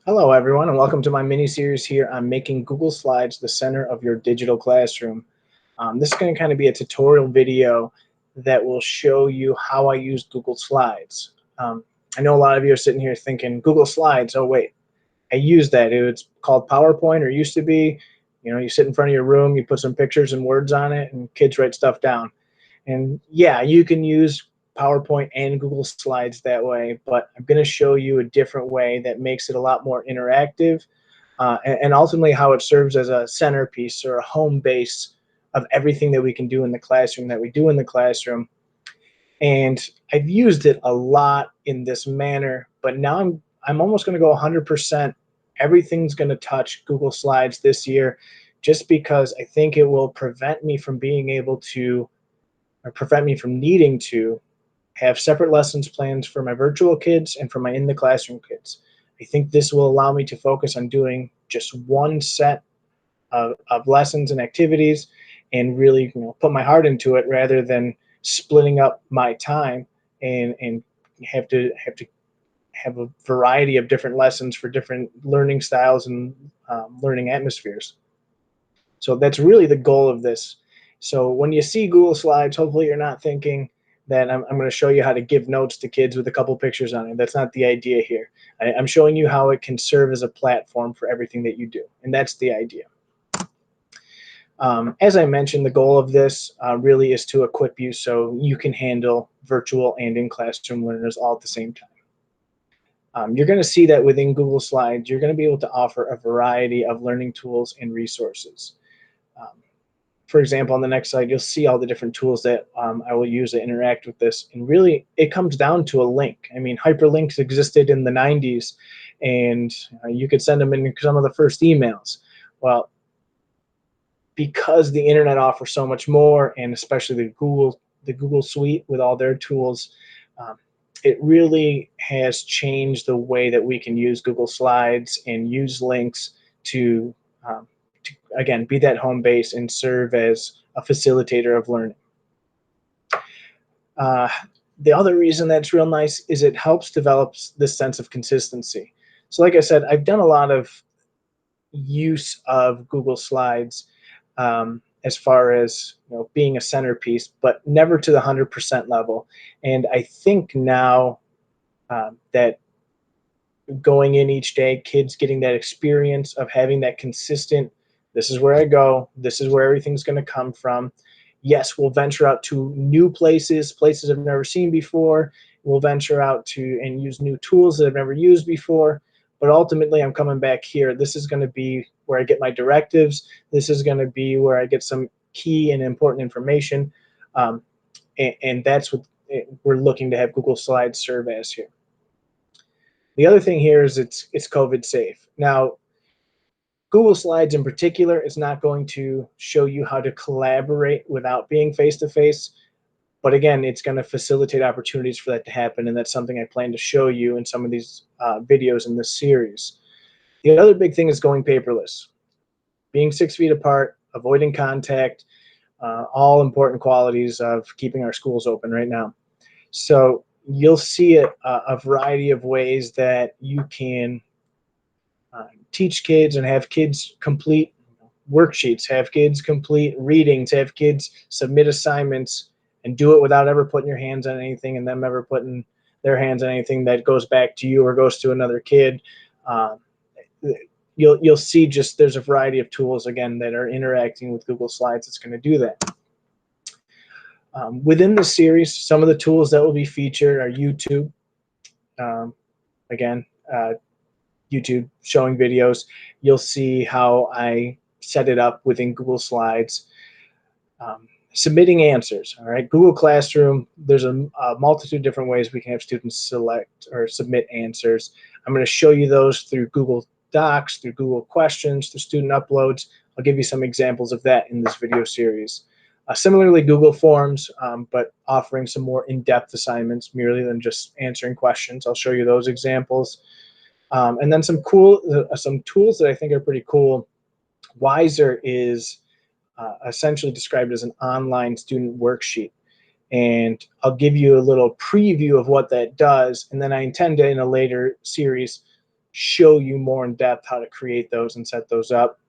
Hello, everyone, and welcome to my mini series here on making Google Slides the center of your digital classroom. This is going to kind of be a tutorial video that will show you how I use Google Slides. I know a lot of you are sitting here thinking, Google Slides, oh, wait, I use that. It's called PowerPoint or used to be. You know, you sit in front of your room, you put some pictures and words on it, and kids write stuff down. And yeah, you can use PowerPoint and Google Slides that way, but I'm going to show you a different way that makes it a lot more interactive and ultimately how it serves as a centerpiece or a home base of everything that we can do in the classroom that we do in the classroom. And I've used it a lot in this manner, but now I'm almost going to go 100%. Everything's going to touch Google Slides this year just because I think it will prevent me from being able to or prevent me from needing to have separate lessons plans for my virtual kids and for my in the classroom kids. I think this will allow me to focus on doing just one set of lessons and activities and really put my heart into it rather than splitting up my time and have to have a variety of different lessons for different learning styles and learning atmospheres. So that's really the goal of this. So when you see Google Slides, hopefully you're not thinking that I'm going to show you how to give notes to kids with a couple pictures on it. That's not the idea here. I'm showing you how it can serve as a platform for everything that you do, and that's the idea. As I mentioned, the goal of this really is to equip you so you can handle virtual and in-classroom learners all at the same time. You're going to see that within Google Slides, you're going to be able to offer a variety of learning tools and resources. Um, for example, on the next slide, you'll see all the different tools that I will use to interact with this. And really, it comes down to a link. I mean, hyperlinks existed in the 90s, and you could send them in some of the first emails. Well, because the internet offers so much more, and especially the Google Suite with all their tools, um, it really has changed the way that we can use Google Slides and use links to again be that home base and serve as a facilitator of learning. Uh, the other reason that's real nice is it helps develop this sense of consistency. So, like I said, I've done a lot of use of Google Slides as far as being a centerpiece, but never to the 100% level. And I think now that going in each day, kids getting that experience of having that consistent, this is where I go, this is where everything's going to come from. Yes, we'll venture out to new places I've never seen before. We'll venture out to and use new tools that I've never used before. But ultimately, I'm coming back here. This is going to be where I get my directives. This is going to be where I get some key and important information. And that's what we're looking to have Google Slides serve as here. The other thing here is it's COVID safe. Now, Google Slides in particular is not going to show you how to collaborate without being face to face. But again, it's going to facilitate opportunities for that to happen. And that's something I plan to show you in some of these videos in this series. The other big thing is going paperless, being 6 feet apart, avoiding contact, all important qualities of keeping our schools open right now. So you'll see a variety of ways that you can teach kids and have kids complete worksheets, have kids complete readings, have kids submit assignments, and do it without ever putting your hands on anything and them ever putting their hands on anything that goes back to you or goes to another kid. Uh, you'll see just there's a variety of tools again that are interacting with Google Slides that's going to do that. Within the series, some of the tools that will be featured are YouTube. Um, again, YouTube showing videos. You'll see how I set it up within Google Slides. Submitting answers. All right, Google Classroom, there's a multitude of different ways we can have students select or submit answers. I'm going to show you those through Google Docs, through Google Questions, through student uploads. I'll give you some examples of that in this video series. Similarly, Google Forms, but offering some more in-depth assignments merely than just answering questions. I'll show you those examples. And then some tools that I think are pretty cool. Wiser is essentially described as an online student worksheet. And I'll give you a little preview of what that does. And then I intend to, in a later series, show you more in depth how to create those and set those up.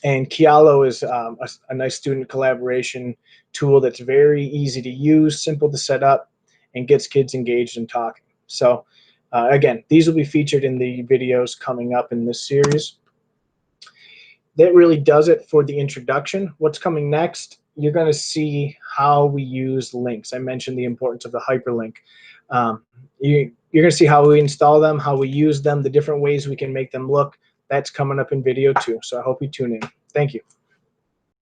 And Kialo is a nice student collaboration tool that's very easy to use, simple to set up, and gets kids engaged and talking. So again, these will be featured in the videos coming up in this series. That really does it for the introduction. What's coming next, you're going to see how we use links. I mentioned the importance of the hyperlink. You're going to see how we install them, how we use them, the different ways we can make them look. That's coming up in video 2. So I hope you tune in. Thank you.